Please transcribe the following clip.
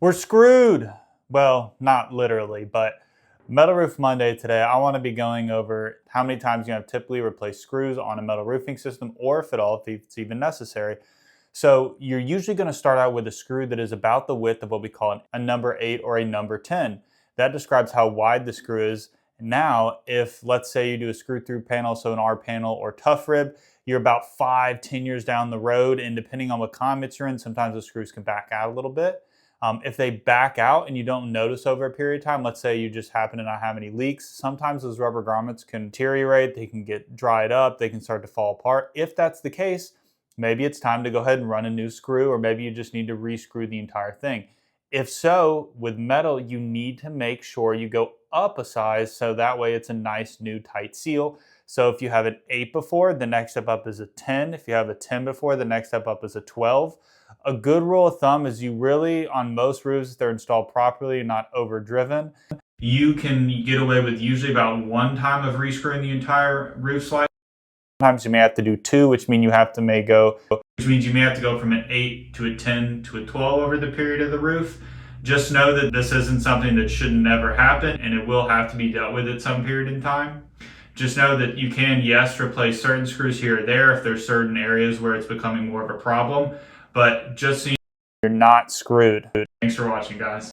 We're screwed. Well, not literally, but Metal Roof Monday today, I want to be going over how many times you have typically replaced screws on a metal roofing system, or if at all, if it's even necessary. So you're usually going to start out with a screw that is about the width of what we call a number 8 or a number 10. That describes how wide the screw is. Now, if let's say you do a screw through panel, so an R panel or tough rib, you're about 5-10 years down the road, and depending on what climates you're in, sometimes the screws can back out a little bit. If they back out and you don't notice over a period of time, let's say you just happen to not have any leaks, sometimes those rubber grommets can deteriorate, they can get dried up, they can start to fall apart. If that's the case, maybe it's time to go ahead and run a new screw, or maybe you just need to re-screw the entire thing. If so, with metal, you need to make sure you go up a size so that way it's a nice new tight seal. So if you have an 8 before, the next step up is a 10. If you have a 10 before, the next step up is a 12. A good rule of thumb is you really, on most roofs, if they're installed properly and not overdriven, you can get away with usually about 1 time of rescrewing the entire roof slide. Sometimes you may have to do 2, which means you may have to go from an 8 to a 10 to a 12 over the period of the roof. Just know that this isn't something that should never happen, and it will have to be dealt with at some period in time. Just know that you can, yes, replace certain screws here or there if there's certain areas where it's becoming more of a problem, but just so you're not screwed. Thanks for watching, guys.